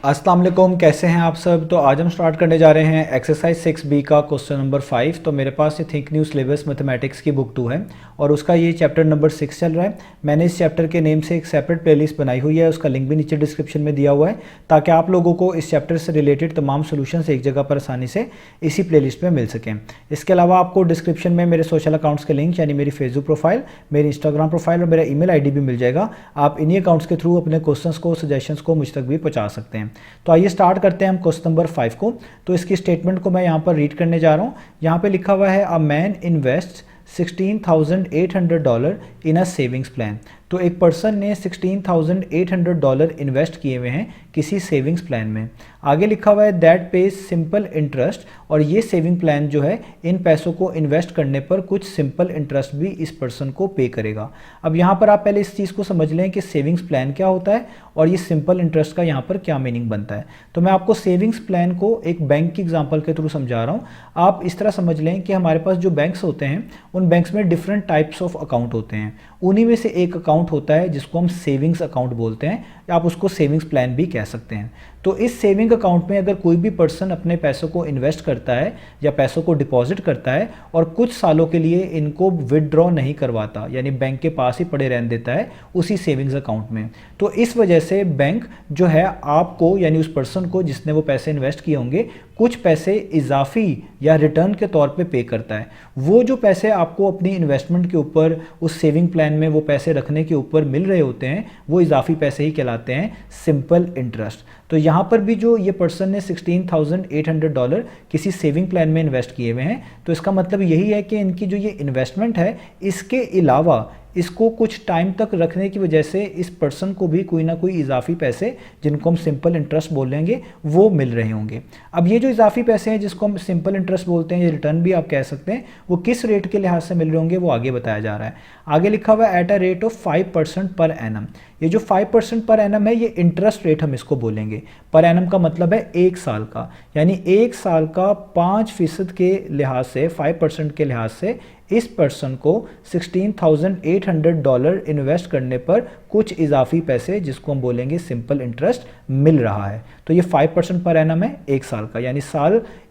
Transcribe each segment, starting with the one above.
अस्सलाम वालेकुम, कैसे हैं आप सब। तो आज हम स्टार्ट करने जा रहे हैं एक्सरसाइज 6B का क्वेश्चन नंबर 5। तो मेरे पास ये थिंक न्यू सिलेबस मैथमेटिक्स की बुक 2 है और उसका ये चैप्टर नंबर 6 चल रहा है। मैंने इस चैप्टर के नेम से एक सेपरेट प्लेलिस्ट बनाई हुई है, उसका लिंक भी नीचे डिस्क्रिप्शन में दिया हुआ है, ताकि आप लोगों को इस चैप्टर से रिलेटेड तमाम सोल्यूशंस एक जगह पर आसानी से इसी प्लेलिस्ट में मिल सकें। इसके अलावा आपको डिस्क्रिप्शन में मेरे सोशल अकाउंट्स के लिंक यानी मेरी फेसबुक प्रोफाइल, मेरी इंस्टाग्राम प्रोफाइल और मेरा ईमेल आईडी भी मिल जाएगा। आप इन्हीं अकाउंट्स के थ्रू अपने क्वेश्चंस को, सजेशंस को मुझ तक भी पहुंचा सकते हैं। तो आइए स्टार्ट करते हैं हम क्वेश्चन नंबर 5 को। तो इसकी स्टेटमेंट को मैं यहाँ पर रीड करने जा रहा हूँ। यहाँ पे लिखा हुआ है a man invest $16,800 in a savings plan. तो एक पर्सन ने $16,800 इन्वेस्ट किए हुए हैं किसी सेविंग्स प्लान में। आगे लिखा हुआ है दैट पेज सिंपल इंटरेस्ट, और ये सेविंग प्लान जो है इन पैसों को इन्वेस्ट करने पर कुछ सिंपल इंटरेस्ट भी इस पर्सन को पे करेगा। अब यहाँ पर आप पहले इस चीज़ को समझ लें कि सेविंग्स प्लान क्या होता है और ये सिंपल इंटरेस्ट का यहाँ पर क्या मीनिंग बनता है। तो मैं आपको सेविंग्स प्लान को एक बैंक की एग्जांपल के थ्रू समझा रहा हूँ। आप इस तरह समझ लें कि हमारे पास जो बैंक्स होते हैं उन बैंक्स में डिफरेंट टाइप्स ऑफ अकाउंट होते हैं। उन्हीं में से एक अकाउंट होता है जिसको हम सेविंग्स अकाउंट बोलते हैं, या आप उसको सेविंग्स प्लान भी कह सकते हैं। तो इस सेविंग अकाउंट में अगर कोई भी पर्सन अपने पैसों को इन्वेस्ट करता है या पैसों को डिपॉजिट करता है और कुछ सालों के लिए इनको विदड्रॉ नहीं करवाता, यानी बैंक के पास ही पड़े रहने देता है उसी सेविंग्स अकाउंट में, तो इस वजह से बैंक जो है आपको, यानी उस पर्सन को जिसने वो पैसे इन्वेस्ट किए होंगे, कुछ पैसे इजाफी या रिटर्न के तौर पे पे करता है। वो जो पैसे आपको अपनी इन्वेस्टमेंट के ऊपर, उस सेविंग प्लान में वो पैसे रखने के ऊपर मिल रहे होते हैं, वो इजाफी पैसे ही कहलाते हैं सिंपल इंटरेस्ट। तो यहाँ पर भी जो ये पर्सन ने $16,800 किसी सेविंग प्लान में इन्वेस्ट किए हुए हैं, तो इसका मतलब यही है कि इनकी जो ये इन्वेस्टमेंट है, इसके अलावा इसको कुछ टाइम तक रखने की वजह से इस पर्सन को भी कोई ना कोई इजाफी पैसे, जिनको हम सिंपल इंटरेस्ट बोलेंगे, वो मिल रहे होंगे। अब ये जो इजाफी पैसे हैं जिसको हम सिंपल इंटरेस्ट बोलते हैं, ये रिटर्न भी आप कह सकते हैं, वो किस रेट के लिहाज से मिल रहे होंगे वो आगे बताया जा रहा है। आगे लिखा हुआ है at a rate of 5% per annum. ये जो 5% पर एनम है, ये इंटरेस्ट रेट हम इसको बोलेंगे। पर एनम का मतलब है एक साल का, यानी एक साल का 5% के लिहाज से, 5% के लिहाज से इस पर्सन को $16,800 इन्वेस्ट करने पर कुछ इजाफी पैसे, जिसको हम बोलेंगे सिंपल इंटरेस्ट, मिल रहा है। तो ये 5% पर एनम है एक साल का, यानी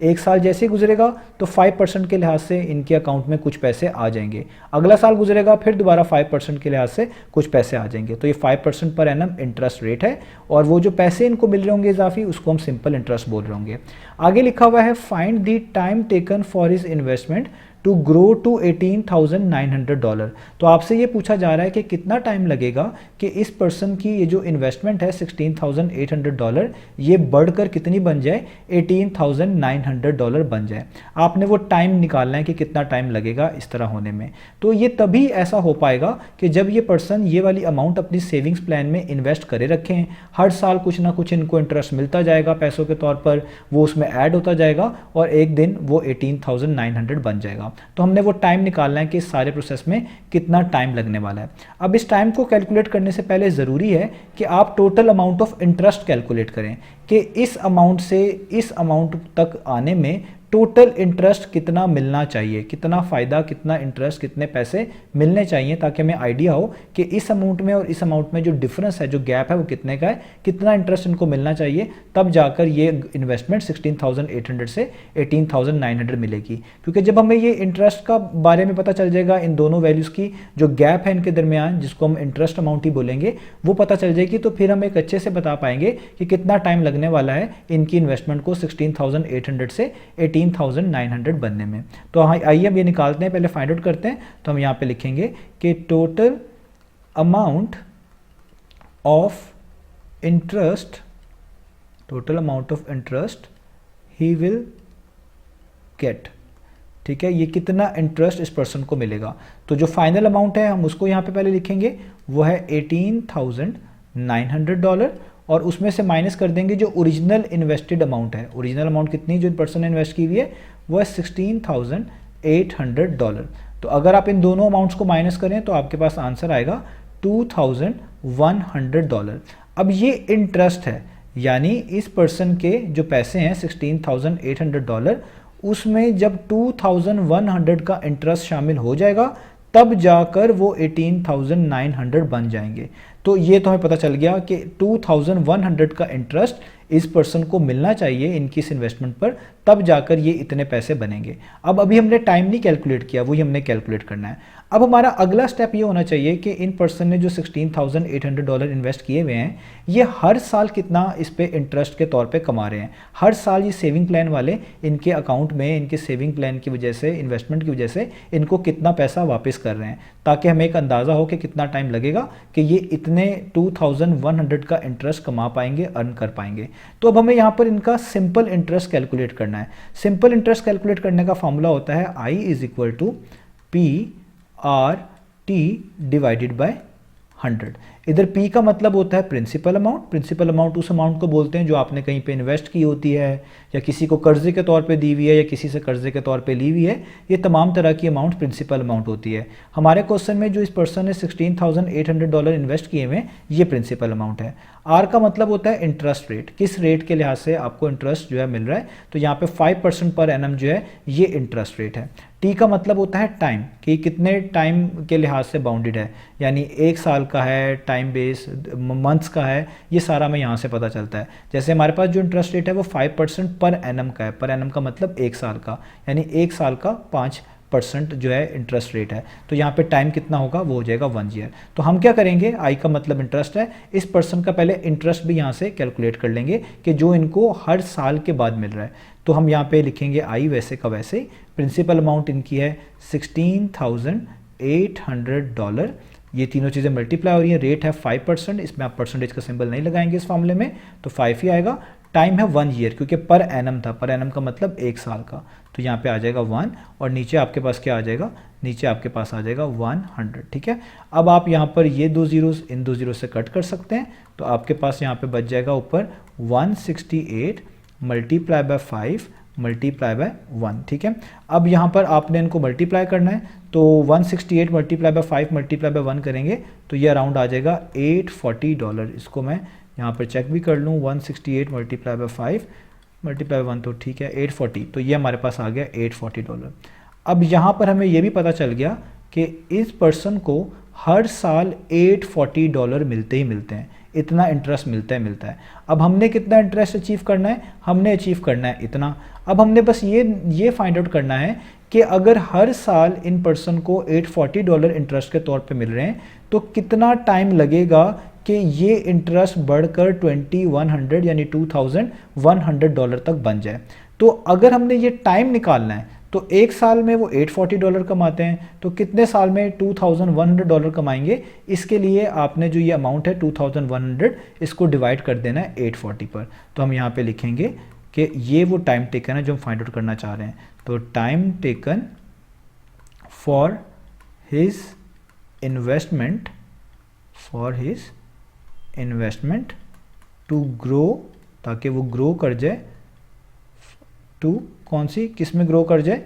एक साल जैसे ही गुजरेगा तो 5% के लिहाज से इनके अकाउंट में कुछ पैसे आ जाएंगे। अगला साल गुजरेगा फिर दोबारा 5% के लिहाज से कुछ पैसे आ जाएंगे। तो ये 5% पर एनम इंटरेस्ट रेट है, और वो जो पैसे इनको मिल रहे होंगे इजाफी, उसको हम सिंपल इंटरेस्ट बोल रहे होंगे। आगे लिखा हुआ है find the time taken for his investment to grow to $18,900। तो आपसे ये पूछा जा रहा है कि कितना टाइम लगेगा कि इस पर्सन की ये जो इन्वेस्टमेंट है $16,800, ये बढ़कर कितनी बन जाए, $18,900 बन जाए। आपने वो टाइम निकालना है कि कितना टाइम लगेगा इस तरह होने में। तो ये तभी ऐसा हो पाएगा कि जब ये पर्सन ये वाली अमाउंट अपनी सेविंग्स प्लान में इन्वेस्ट करे रखें, हर साल कुछ ना कुछ इनको इंटरेस्ट मिलता जाएगा पैसों के तौर पर, वो उसमें ऐड होता जाएगा और एक दिन वो 18,900 बन जाएगा। तो हमने वो टाइम निकालना है कि इस सारे प्रोसेस में कितना टाइम लगने वाला है। अब इस टाइम को कैलकुलेट करने से पहले ज़रूरी है कि आप total amount of interest calculate करें कि इस अमाउंट से इस अमाउंट तक आने में टोटल इंटरेस्ट कितना मिलना चाहिए, कितना फ़ायदा, कितना इंटरेस्ट, कितने पैसे मिलने चाहिए, ताकि हमें आइडिया हो कि इस अमाउंट में और इस अमाउंट में जो डिफरेंस है, जो गैप है, वो कितने का है, कितना इंटरेस्ट इनको मिलना चाहिए। तब जाकर ये इन्वेस्टमेंट 16,800 से 18,900 मिलेगी। क्योंकि जब हमें ये इंटरेस्ट का बारे में पता चल जाएगा, इन दोनों वैल्यूज़ की जो गैप है इनके दरमियान, जिसको हम इंटरेस्ट अमाउंट ही बोलेंगे, वो पता चल जाएगी, तो फिर हम एक अच्छे से बता पाएंगे कि कितना टाइम लगने वाला है इनकी इन्वेस्टमेंट को 16,800 से 18,900 बनने में। तो आइए हम ये निकालते हैं, पहले फाइंड आउट करते हैं। तो हम यहाँ पे लिखेंगे कि total amount of interest he will get. ठीक है, ये कितना इंटरेस्ट इस पर्सन को मिलेगा। तो जो फाइनल अमाउंट है हम उसको यहाँ पे पहले लिखेंगे, वो है $18,900, और उसमें से माइनस कर देंगे जो ओरिजिनल इन्वेस्टेड अमाउंट है। ओरिजिनल अमाउंट कितनी जो पर्सन ने इन्वेस्ट की हुई है, वो है $16,800। तो अगर आप इन दोनों अमाउंट्स को माइनस करें तो आपके पास आंसर आएगा $2,100। अब ये इंटरेस्ट है, यानी इस पर्सन के जो पैसे हैं $16,800, उसमें जब 2,100 का इंटरेस्ट शामिल हो जाएगा, तब जाकर वो 18,900 बन जाएंगे। तो ये तो हमें पता चल गया कि 2,100 का इंटरेस्ट इस पर्सन को मिलना चाहिए इनकी इस इन्वेस्टमेंट पर, तब जाकर ये इतने पैसे बनेंगे। अब अभी हमने टाइम नहीं कैलकुलेट किया, वही हमने कैलकुलेट करना है। अब हमारा अगला स्टेप ये होना चाहिए कि इन पर्सन ने जो $16,800 इन्वेस्ट किए हुए हैं, ये हर साल कितना इस पे इंटरेस्ट के तौर पे कमा रहे हैं। हर साल ये सेविंग प्लान वाले इनके अकाउंट में, इनके सेविंग प्लान की वजह से, इन्वेस्टमेंट की वजह से इनको कितना पैसा वापस कर रहे हैं, ताकि हमें एक अंदाज़ा हो कि कितना टाइम लगेगा कि ये इतने 2100 का इंटरेस्ट कमा पाएंगे, अर्न कर पाएंगे। तो अब हमें यहाँ पर इनका सिंपल इंटरेस्ट कैलकुलेट करना है। सिंपल इंटरेस्ट कैलकुलेट करने का फॉर्मूला होता है I = PRT डिवाइडेड बाय 100। इधर P का मतलब होता है प्रिंसिपल अमाउंट। प्रिंसिपल अमाउंट उस अमाउंट को बोलते हैं जो आपने कहीं पे इन्वेस्ट की होती है, या किसी को कर्जे के तौर पे दी हुई है, या किसी से कर्जे के तौर पे ली हुई है। ये तमाम तरह की अमाउंट प्रिंसिपल अमाउंट होती है। हमारे क्वेश्चन में जो इस पर्सन ने $16,800 इन्वेस्ट किए हुए हैं, ये प्रिंसिपल अमाउंट है। R का मतलब होता है इंटरेस्ट रेट, किस रेट के लिहाज से आपको इंटरेस्ट जो है मिल रहा है। तो यहाँ पे 5% पर एनम जो है ये इंटरेस्ट रेट है। T का मतलब होता है टाइम, कि कितने टाइम के लिहाज से बाउंडेड है, यानी 1 साल का है, टाइम बेस मंथ्स का है, ये सारा हमें यहाँ से पता चलता है। जैसे हमारे पास जो इंटरेस्ट रेट है वो 5% पर एनम का है। पर एनम का मतलब 1 साल का, यानी 1 साल का 5% जो है इंटरेस्ट रेट है। तो यहाँ पे टाइम कितना होगा, वो हो जाएगा 1 ईयर। तो हम क्या करेंगे, I का मतलब इंटरेस्ट है, इस पर्सन का पहले इंटरेस्ट भी यहाँ से कैलकुलेट कर लेंगे कि जो इनको हर साल के बाद मिल रहा है। तो हम यहाँ पे लिखेंगे I वैसे का वैसे ही। प्रिंसिपल अमाउंट इनकी है $16,800। ये तीनों चीज़ें मल्टीप्लाई हो रही है। रेट है 5%, इसमें आप परसेंटेज का सिंबल नहीं लगाएंगे इस मामले में, तो 5 ही आएगा। टाइम है 1 ईयर, क्योंकि पर एनम था, पर एनम का मतलब 1 साल का, तो यहाँ पे आ जाएगा 1, और नीचे आपके पास क्या आ जाएगा, नीचे आपके पास आ जाएगा 100। ठीक है। अब आप यहाँ पर ये 2 जीरोस इन 2 जीरो से कट कर सकते हैं, तो आपके पास यहाँ पे बच जाएगा ऊपर 168 मल्टीप्लाई बाय 5 मल्टीप्लाई बाय 1। ठीक है। अब यहाँ पर आपने इनको मल्टीप्लाई करना है, तो 168 मल्टीप्लाई बाय 5 मल्टीप्लाई बाय 1 करेंगे तो ये अराउंड आ जाएगा $840। इसको मैं यहाँ पर चेक भी कर लूँ, 168 मल्टीप्लाई बाय 5 मल्टीप्लाई 1, तो ठीक है 840, तो ये हमारे पास आ गया $840। अब यहाँ पर हमें ये भी पता चल गया कि इस पर्सन को हर साल $840 मिलते ही मिलते हैं, इतना इंटरेस्ट मिलता है। अब हमने कितना इंटरेस्ट अचीव करना है, हमने अचीव करना है इतना। अब हमने बस ये फाइंड आउट करना है कि अगर हर साल इन पर्सन को $840 इंटरेस्ट के तौर पे मिल रहे हैं, तो कितना टाइम लगेगा कि ये इंटरेस्ट बढ़कर 2100 यानी $2100 तक बन जाए। तो अगर हमने ये टाइम निकालना है, तो 1 साल में वो $840 कमाते हैं, तो कितने साल में $2100 कमाएंगे। इसके लिए आपने जो ये अमाउंट है 2100, इसको डिवाइड कर देना है 840 पर। तो हम यहाँ पे लिखेंगे कि ये वो टाइम टेकन है जो हम फाइंड आउट करना चाह रहे हैं। तो time taken for his investment to grow, ताकि वो ग्रो कर जाए, टू कौन सी किस में ग्रो कर जाए,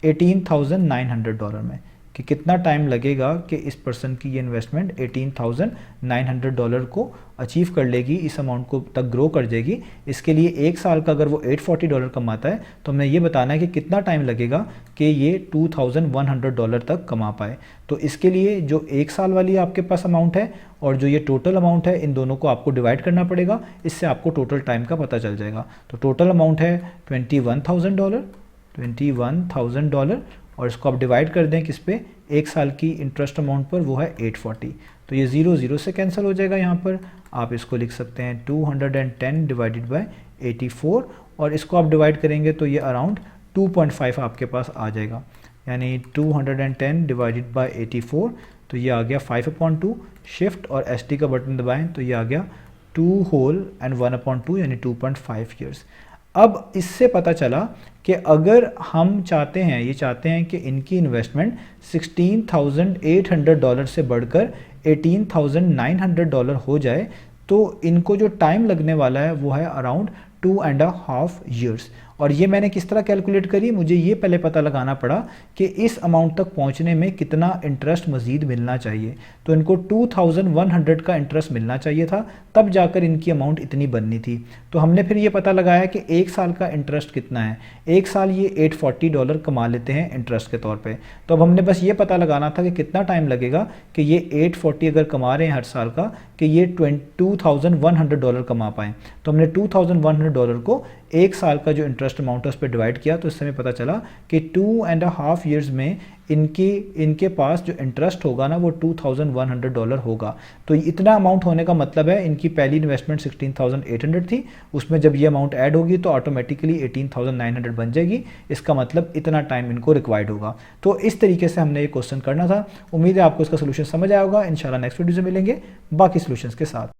$18,900 में, कि कितना टाइम लगेगा कि इस पर्सन की ये इन्वेस्टमेंट $18,900 को अचीव कर लेगी, इस अमाउंट को तक ग्रो कर जाएगी। इसके लिए 1 साल का अगर वो $840 कमाता है, तो हमने ये बताना है कि कितना टाइम लगेगा कि ये $2100 तक कमा पाए। तो इसके लिए जो 1 साल वाली आपके पास अमाउंट है और जो ये टोटल अमाउंट है, इन दोनों को आपको डिवाइड करना पड़ेगा, इससे आपको टोटल टाइम का पता चल जाएगा। तो टोटल अमाउंट है $21,000 और इसको आप डिवाइड कर दें किस पे, 1 साल की इंटरेस्ट अमाउंट पर, वो है 840। तो ये 0 0 से कैंसिल हो जाएगा। यहाँ पर आप इसको लिख सकते हैं 210 डिवाइडेड बाय 84, और इसको आप डिवाइड करेंगे तो ये अराउंड 2.5 आपके पास आ जाएगा, यानी 210 डिवाइडेड बाय 84, तो ये आ गया 5/2। शिफ्ट और ST का बटन दबाएं तो ये आ गया 2 होल एंड 1/2 यानी 2.5 ईयर्स। अब इससे पता चला कि अगर हम चाहते हैं कि इनकी इन्वेस्टमेंट $16,800 से बढ़कर $18,900 हो जाए, तो इनको जो टाइम लगने वाला है वो है अराउंड 2.5 ईयर्स। और ये मैंने किस तरह कैलकुलेट करी, मुझे ये पहले पता लगाना पड़ा कि इस अमाउंट तक पहुंचने में कितना इंटरेस्ट मजीद मिलना चाहिए। तो इनको 2100 का इंटरेस्ट मिलना चाहिए था, तब जाकर इनकी अमाउंट इतनी बननी थी। तो हमने फिर ये पता लगाया कि एक साल का इंटरेस्ट कितना है। एक साल ये $840 कमा लेते हैं इंटरेस्ट के तौर पे। तो अब हमने बस ये पता लगाना था कि कितना टाइम लगेगा कि ये 840 अगर कमा रहे हैं हर साल का, कि ये $2100 कमा पाएँ। तो हमने $2100 को एक साल का जो इंटरेस्ट अमाउंट है उस पर डिवाइड किया, तो इससे हमें पता चला कि 2.5 ईयर्स में इनके पास जो इंटरेस्ट होगा ना वो $2100 होगा। तो इतना अमाउंट होने का मतलब है इनकी पहली इन्वेस्टमेंट 16,800 थी, उसमें जब ये अमाउंट ऐड होगी तो ऑटोमेटिकली 18,900 बन जाएगी। इसका मतलब इतना टाइम इनको रिक्वायर्ड होगा। तो इस तरीके से हमने ये क्वेश्चन करना था। उम्मीद है आपको इसका सोल्यूशन समझ आया होगा। इंशाल्लाह नेक्स्ट वीडियो से मिलेंगे बाकी सोल्यूशंस के साथ।